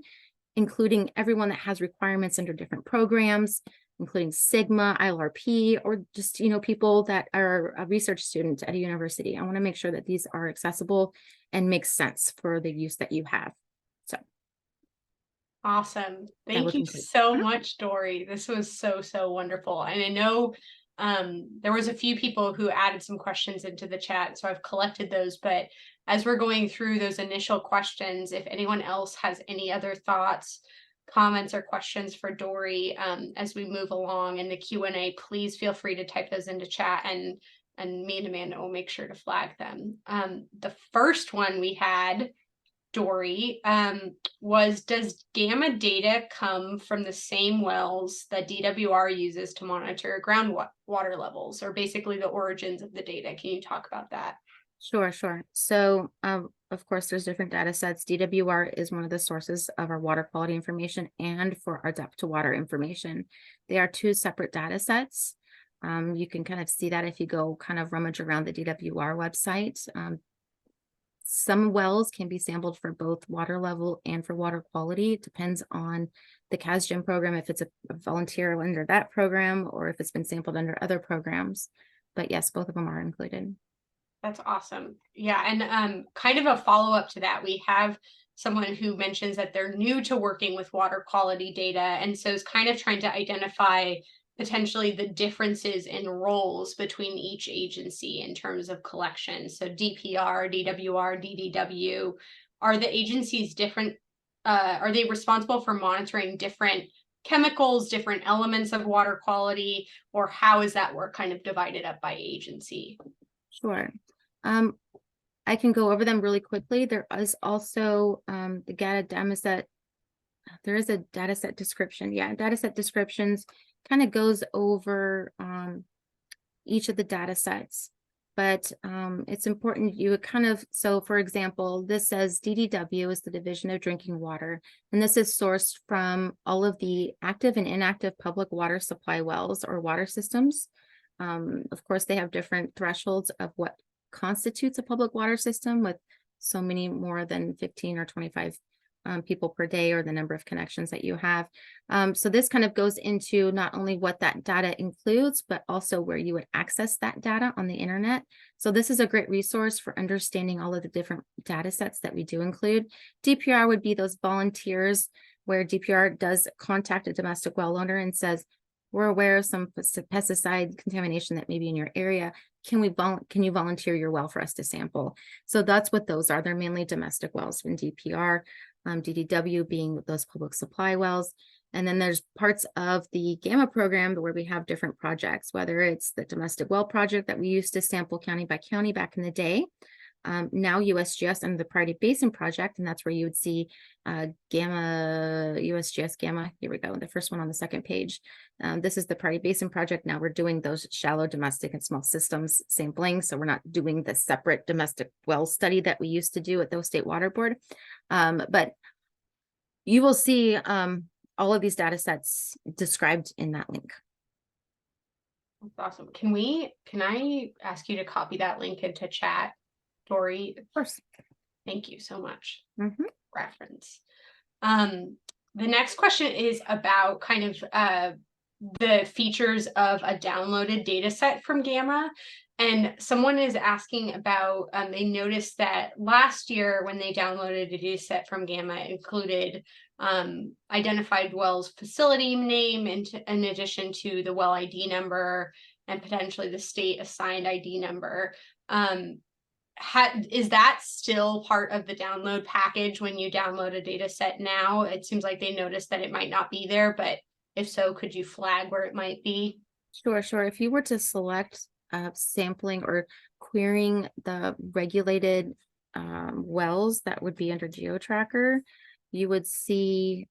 including everyone that has requirements under different programs, including Sigma, ILRP, or just, people that are a research student at a university. I want to make sure that these are accessible and make sense for the use that you have. So. Awesome. Thank you so much, Dori. This was so wonderful. And I know there was a few people who added some questions into the chat, so I've collected those. But as we're going through those initial questions, if anyone else has any other thoughts, comments, or questions for Dori as we move along in the Q&A, please feel free to type those into chat, and me and Amanda will make sure to flag them. The first one we had, Dori, was, does GAMA data come from the same wells that DWR uses to monitor groundwater levels, or basically the origins of the data? Can you talk about that? Sure. So, of course, there's different data sets. DWR is one of the sources of our water quality information and for our depth to water information. They are two separate data sets. You can kind of see that if you go kind of rummage around the DWR website. Some wells can be sampled for both water level and for water quality. It depends on the CASGEM program, if it's a volunteer under that program, or if it's been sampled under other programs. But yes, both of them are included. That's awesome. Yeah, and kind of a follow-up to that, we have someone who mentions that they're new to working with water quality data, and so is kind of trying to identify potentially the differences in roles between each agency in terms of collection. So DPR, DWR, DDW, are the agencies different? Are they responsible for monitoring different chemicals, different elements of water quality, or how is that work kind of divided up by agency? Sure. I can go over them really quickly. There is also the data set. There is a data set description. Yeah, data set descriptions kind of goes over each of the data sets. But it's important you would kind of, so for example, this says DDW is the Division of Drinking Water, and this is sourced from all of the active and inactive public water supply wells or water systems. Of course, they have different thresholds of what constitutes a public water system, with so many more than 15 or 25 people per day, or the number of connections that you have. So this kind of goes into not only what that data includes, but also where you would access that data on the internet. So this is a great resource for understanding all of the different data sets that we do include. DPR would be those volunteers where DPR does contact a domestic well owner and says, we're aware of some pesticide contamination that may be in your area. Can you volunteer your well for us to sample? So that's what those are. They're mainly domestic wells from DPR. DDW being those public supply wells. And then there's parts of the GAMA program where we have different projects, whether it's the domestic well project that we used to sample county by county back in the day. Now USGS under the Priority Basin project, and that's where you would see GAMA, USGS GAMA. Here we go, the first one on the second page. This is the Priority Basin project. Now we're doing those shallow domestic and small systems sampling. So we're not doing the separate domestic well study that we used to do at the State Water Board. But you will see all of these data sets described in that link. That's awesome. Can I ask you to copy that link into chat, Dori? Of course. Thank you so much. Mm-hmm. Reference. The next question is about kind of the features of a downloaded data set from GAMA. And someone is asking about, they noticed that last year when they downloaded a data set from GAMA, it included identified well's facility name in addition to the well ID number and potentially the state assigned ID number. Is that still part of the download package when you download a data set now? It seems like they noticed that it might not be there, but if so, could you flag where it might be? Sure. If you were to select sampling or querying the regulated wells that would be under GeoTracker, you would see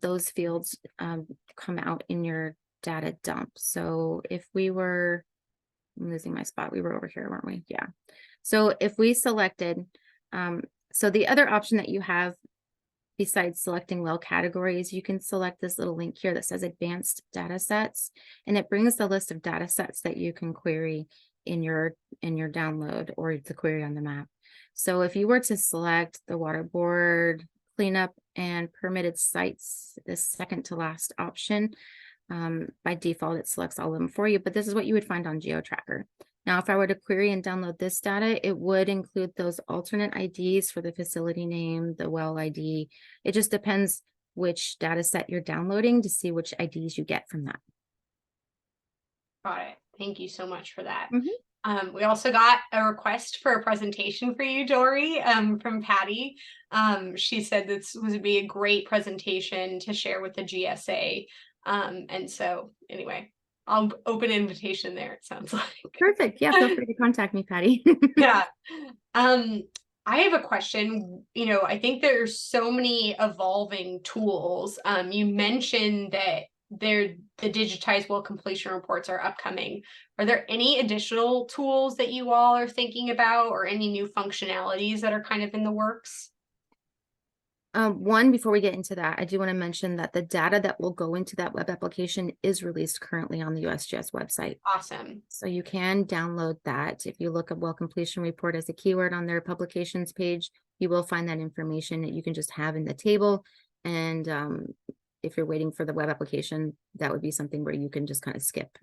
those fields come out in your data dump. So if we were, I'm losing my spot, we were over here, weren't we? Yeah. So if we selected, so the other option that you have besides selecting well categories, you can select this little link here that says advanced data sets, and it brings the list of data sets that you can query in your download or the query on the map. So if you were to select the water board, cleanup and permitted sites, the second to last option, by default, it selects all of them for you, but this is what you would find on GeoTracker. Now, if I were to query and download this data, it would include those alternate IDs for the facility name, the well ID. It just depends which data set you're downloading to see which IDs you get from that. Got it. Thank you so much for that. Mm-hmm. We also got a request for a presentation for you, Dori, from Patty. She said this would be a great presentation to share with the GSA. And so anyway, I'll open invitation there, it sounds like. Perfect. Yeah, feel free to contact me, Patty. Yeah. I have a question. I think there's so many evolving tools. You mentioned that the digitized well completion reports are upcoming. Are there any additional tools that you all are thinking about, or any new functionalities that are kind of in the works? One, before we get into that, I do want to mention that the data that will go into that web application is released currently on the USGS website. Awesome. So you can download that. If you look up well completion report as a keyword on their publications page, you will find that information that you can just have in the table. And if you're waiting for the web application, that would be something where you can just kind of skip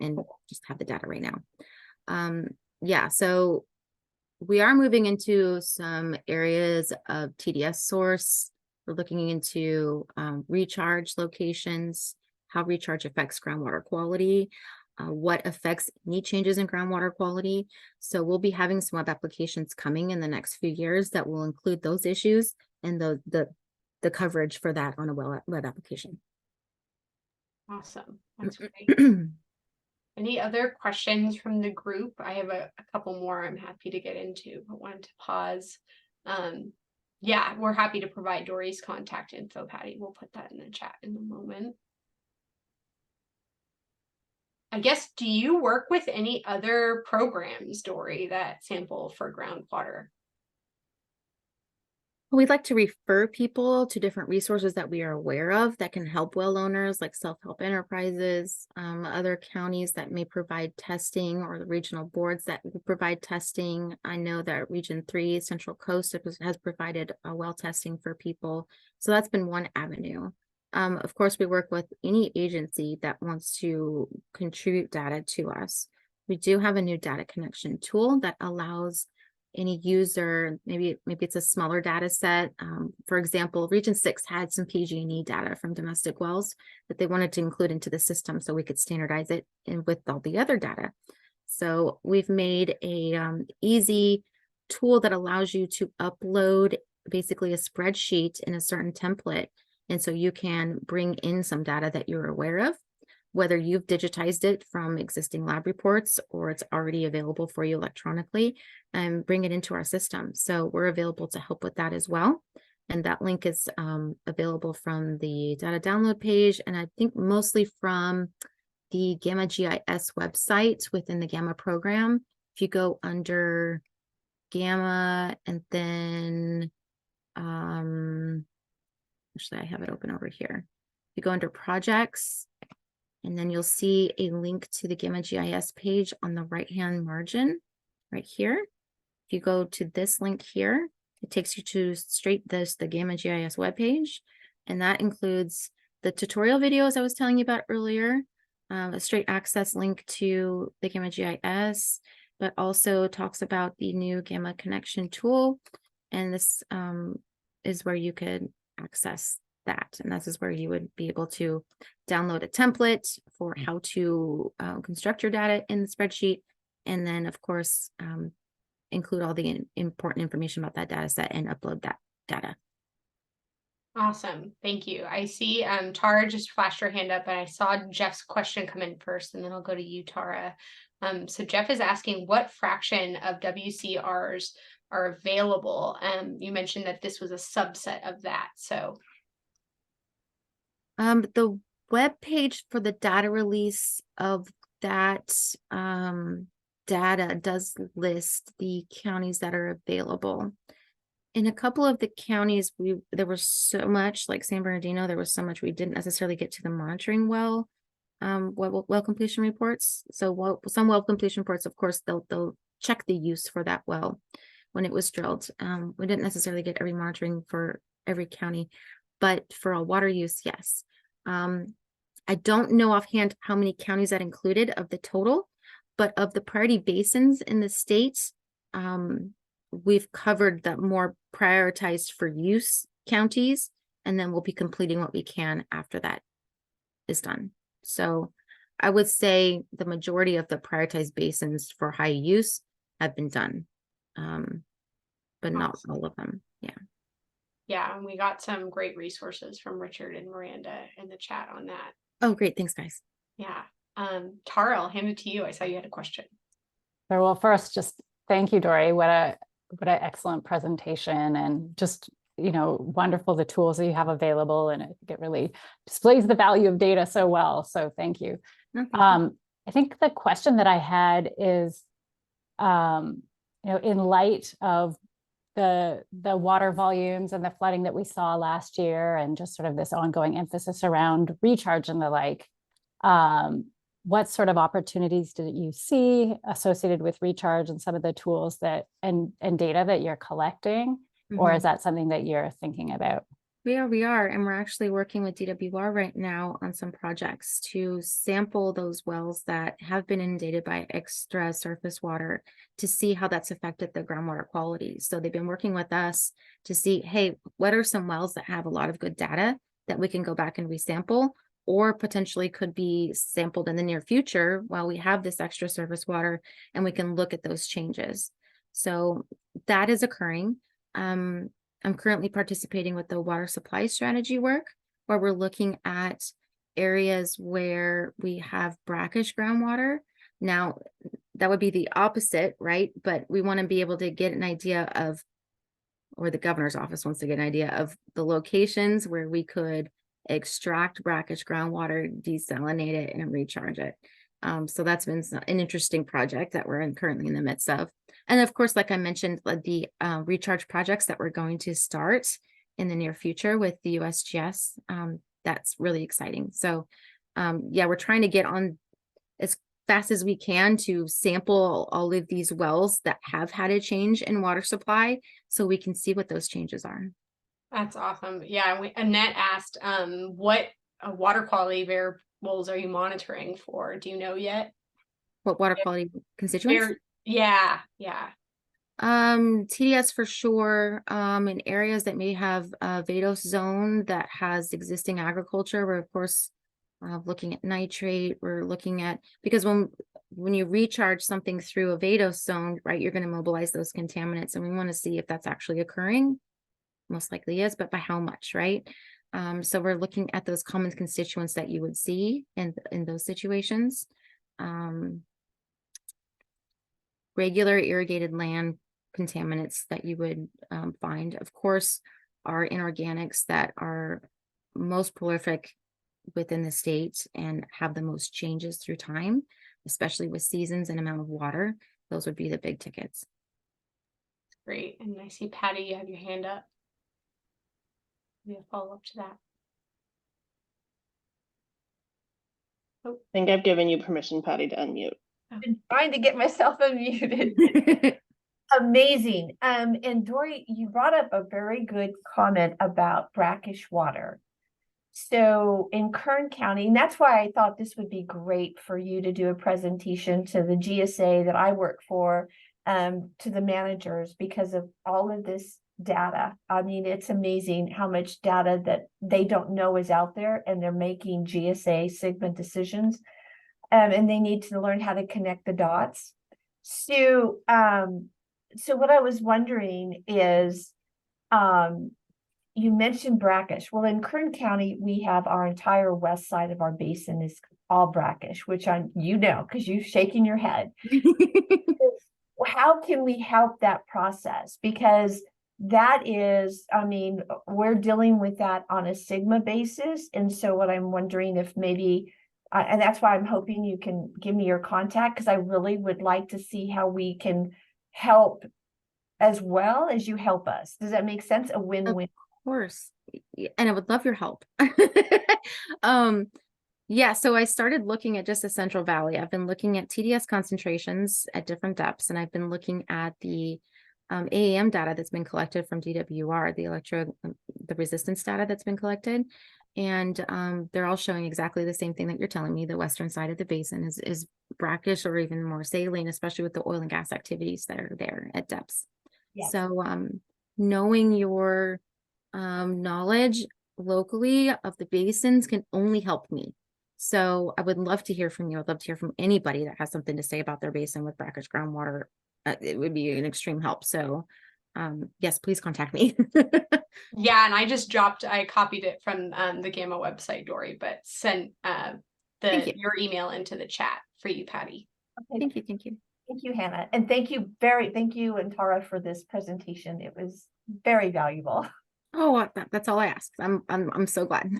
and just have the data right now. Yeah, so we are moving into some areas of TDS source. We're looking into recharge locations, how recharge affects groundwater quality, what affects any changes in groundwater quality. So we'll be having some web applications coming in the next few years that will include those issues and the the coverage for that on a web application. Awesome. That's great. Any other questions from the group? I have a couple more I'm happy to get into, but wanted to pause. Yeah, we're happy to provide Dori's contact info, Patty. We'll put that in the chat in a moment. I guess, do you work with any other programs, Dori, that sample for groundwater? We'd like to refer people to different resources that we are aware of that can help well owners, like self-help enterprises, other counties that may provide testing, or the regional boards that will provide testing. I know that Region 3, Central Coast, has provided well testing for people. So that's been one avenue. Of course, we work with any agency that wants to contribute data to us. We do have a new data connection tool that allows any user, maybe it's a smaller data set. For example, Region 6 had some PG&E data from domestic wells that they wanted to include into the system so we could standardize it with all the other data. So we've made a easy tool that allows you to upload basically a spreadsheet in a certain template. And so you can bring in some data that you're aware of, whether you've digitized it from existing lab reports or it's already available for you electronically, and bring it into our system. So we're available to help with that as well. And that link is available from the data download page, and I think mostly from the GAMA GIS website within the GAMA program. If you go under GAMA and then, actually I have it open over here. You go under projects, and then you'll see a link to the GAMA GIS page on the right-hand margin right here. If you go to this link here, it takes you to the GAMA GIS webpage, and that includes the tutorial videos I was telling you about earlier, a straight access link to the GAMA GIS, but also talks about the new GAMA connection tool. And this is where you could access that. And this is where you would be able to download a template for how to construct your data in the spreadsheet. And then, of course, include all the important information about that data set and upload that data. Awesome. Thank you. I see Tara just flashed her hand up, and I saw Jeff's question come in first, and then I'll go to you, Tara. So Jeff is asking, what fraction of WCRs are available? You mentioned that this was a subset of that. So the web page for the data release of that data does list the counties that are available. In a couple of the counties, there was so much, like San Bernardino, there was so much we didn't necessarily get to the monitoring well completion reports. So some well completion reports, of course, they'll check the use for that well when it was drilled. We didn't necessarily get every monitoring for every county, but for a water use, yes. I don't know offhand how many counties that included of the total, but of the priority basins in the state, we've covered the more prioritized for use counties, and then we'll be completing what we can after that is done. So I would say the majority of the prioritized basins for high use have been done, but not all of them. Yeah. yeah, and we got some great resources from Richard and Miranda in the chat on that. Oh, great. Thanks, guys. Yeah. Tara, I'll hand it to you. I saw you had a question. Very well. First, just thank you, Dori. What an excellent presentation, and just, you know, wonderful the tools that you have available, and I think it really displays the value of data so well. So thank you. I think the question that I had is, you know, in light of the water volumes and the flooding that we saw last year, and just sort of this ongoing emphasis around recharge and the like, what sort of opportunities did you see associated with recharge and some of the tools that and data that you're collecting? Or is that something that you're thinking about? We are, and we're actually working with DWR right now on some projects to sample those wells that have been inundated by extra surface water to see how that's affected the groundwater quality. So they've been working with us to see, hey, what are some wells that have a lot of good data that we can go back and resample, or potentially could be sampled in the near future while we have this extra surface water, and we can look at those changes. So that is occurring. I'm currently participating with the water supply strategy work, where we're looking at areas where we have brackish groundwater. Now, that would be the opposite, right? But we want to be able to get an idea of, or the governor's office wants to get an idea of the locations where we could extract brackish groundwater, desalinate it, and recharge it. So that's been an interesting project that we're currently in the midst of. And of course, like I mentioned, the recharge projects that we're going to start in the near future with the USGS, that's really exciting. So yeah, we're trying to get on as fast as we can to sample all of these wells that have had a change in water supply so we can see what those changes are. That's awesome. Yeah, Annette asked, what water quality variables are you monitoring for? Do you know yet? What water quality constituents? Yeah. TDS for sure. In areas that may have a VADOS zone that has existing agriculture, we're of course looking at nitrate. We're looking at, because when you recharge something through a VADOS zone, right, you're going to mobilize those contaminants, and we want to see if that's actually occurring. Most likely is, but by how much, right? So we're looking at those common constituents that you would see in those situations. Regular irrigated land contaminants that you would find, of course, are inorganics that are most prolific within the state and have the most changes through time, especially with seasons and amount of water. Those would be the big tickets. Great. And I see Patty, you have your hand up. We have follow up to that. I think I've given you permission, Patty, to unmute. I've been trying to get myself unmuted. Amazing. And Dori, you brought up a very good comment about brackish water. So in Kern County, and that's why I thought this would be great for you to do a presentation to the GSA that I work for, to the managers, because of all of this data. I mean, it's amazing how much data that they don't know is out there, and they're making GSA segment decisions, and they need to learn how to connect the dots. So, so what I was wondering is, you mentioned brackish. Well, in Kern County, we have our entire west side of our basin is all brackish, which because you're shaking your head. How can we help that process? Because that is, I mean, we're dealing with that on a sigma basis. And so what I'm wondering if maybe, and that's why I'm hoping you can give me your contact, because I really would like to see how we can help as well as you help us. Does that make sense? A win-win. Of course. And I would love your help. Yeah, so I started looking at just the Central Valley. I've been looking at TDS concentrations at different depths, and I've been looking at the AAM data that's been collected from DWR, the resistance data that's been collected. And they're all showing exactly the same thing that you're telling me. The western side of the basin is brackish or even more saline, especially with the oil and gas activities that are there at depths. Yes. So knowing your knowledge locally of the basins can only help me. So I would love to hear from you. I'd love to hear from anybody that has something to say about their basin with brackish groundwater. It would be an extreme help. So yes, please contact me. Yeah, and I copied it from the GAMA website, Dori, but sent your email into the chat for you, Patty. Okay. Thank you. Thank you, Hannah. And thank you and Tara for this presentation. It was very valuable. Oh, that's all I ask. I'm so glad.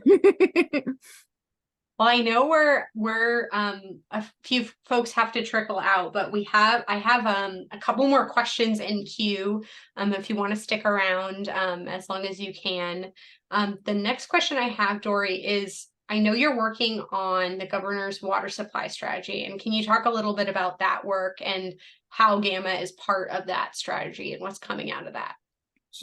Well, I know we're a few folks have to trickle out, but I have a couple more questions in queue. If you want to stick around, as long as you can. The next question I have, Dori, is I know you're working on the governor's water supply strategy, and can you talk a little bit about that work and how GAMA is part of that strategy and what's coming out of that?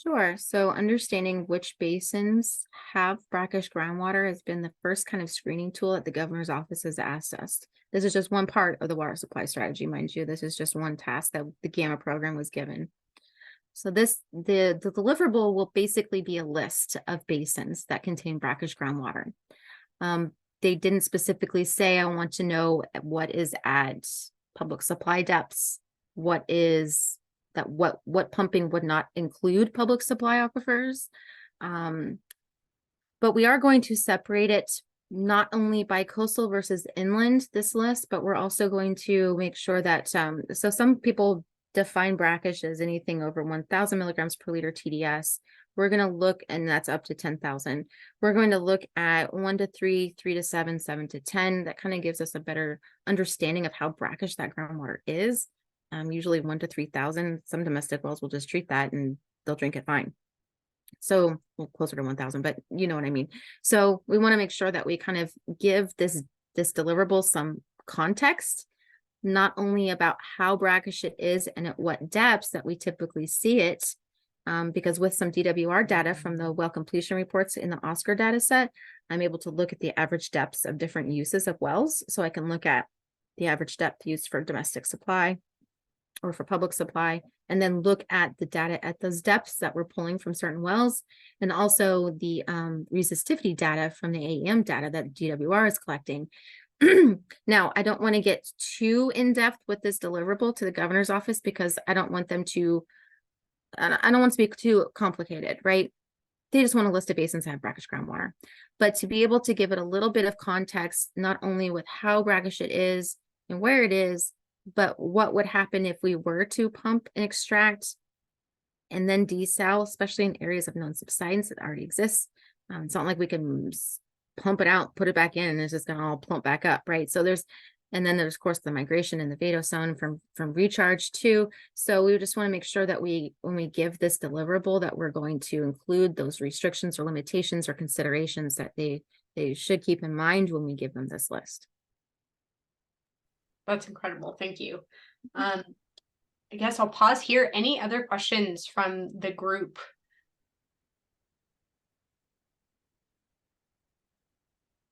Sure. So understanding which basins have brackish groundwater has been the first kind of screening tool that the governor's office has asked us. This is just one part of the water supply strategy, mind you. This is just one task that the GAMA program was given. So the deliverable will basically be a list of basins that contain brackish groundwater. They didn't specifically say, I want to know what is at public supply depths, what is that what pumping would not include public supply aquifers. But we are going to separate it not only by coastal versus inland, this list, but we're also going to make sure that, so some people define brackish as anything over 1,000 milligrams per liter TDS. We're going to look, and that's up to 10,000. We're going to look at 1 to 3, 3 to 7, 7 to 10. That kind of gives us a better understanding of how brackish that groundwater is. Usually 1 to 3,000. Some domestic wells will just treat that and they'll drink it fine. So, well, closer to 1,000, but you know what I mean. So we want to make sure that we kind of give this deliverable some context, not only about how brackish it is and at what depths that we typically see it, because with some DWR data from the well completion reports in the Oscar data set, I'm able to look at the average depths of different uses of wells. So I can look at the average depth used for domestic supply or for public supply, and then look at the data at those depths that we're pulling from certain wells, and also the resistivity data from the AEM data that GWR is collecting. Now, I don't want to get too in-depth with this deliverable to the governor's office because I don't want them to, I don't want to be too complicated, right? They just want to list of basins that have brackish groundwater. But to be able to give it a little bit of context, not only with how brackish it is and where it is, but what would happen if we were to pump and extract and then desal, especially in areas of known subsidence that already exists. It's not like we can pump it out, put it back in, and it's just going to all plump back up, right? So there's, and then there's of course the migration in the Vado zone from recharge too. So we just want to make sure that when we give this deliverable, that we're going to include those restrictions or limitations or considerations that they should keep in mind when we give them this list. That's incredible. Thank you. I guess I'll pause here. Any other questions from the group?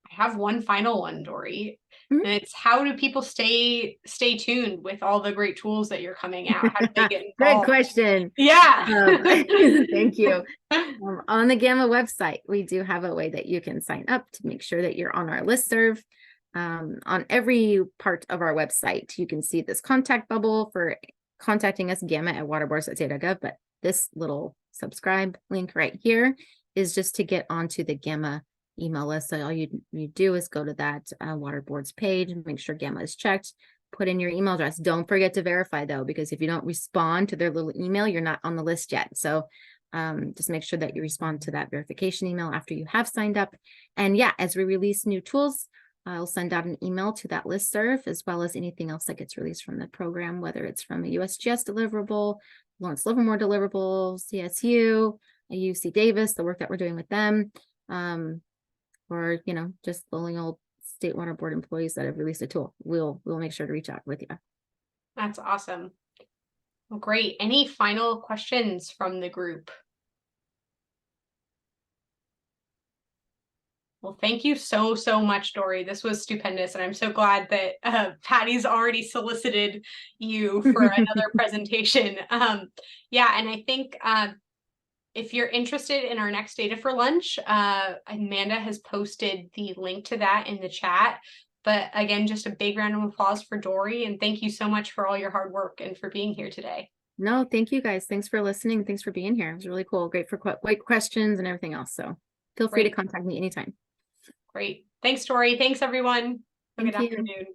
I have one final one, Dori. Mm-hmm. And it's, how do people stay tuned with all the great tools that you're coming out? How do they get involved? Good question. Yeah. Thank you. On the GAMA website, we do have a way that you can sign up to make sure that you're on our listserv. On every part of our website, you can see this contact bubble for contacting us, gamma@waterboards.ca.gov. But this little subscribe link right here is just to get onto the GAMA email list. So all you do is go to that water boards page and make sure GAMA is checked, put in your email address. Don't forget to verify though, because if you don't respond to their little email, you're not on the list yet. So just make sure that you respond to that verification email after you have signed up. And yeah, as we release new tools, I'll send out an email to that listserv, as well as anything else that gets released from the program, whether it's from a USGS deliverable, Lawrence Livermore deliverable, CSU, UC Davis, the work that we're doing with them, or, you know, just lonely old State Water Board employees that have released a tool. We'll make sure to reach out with you. That's awesome. Well, great. Any final questions from the group? Well, thank you so much, Dori. This was stupendous. And I'm so glad that Patty's already solicited you for another presentation. Yeah, and I think if you're interested in our next data for lunch, Amanda has posted the link to that in the chat. But again, just a big round of applause for Dori. And thank you so much for all your hard work and for being here today. No, thank you guys. Thanks for listening. Thanks for being here. It was really cool. Great for great questions and everything else. So feel free to contact me anytime. Great. Thanks, Dori. Thanks, everyone. Have a good afternoon.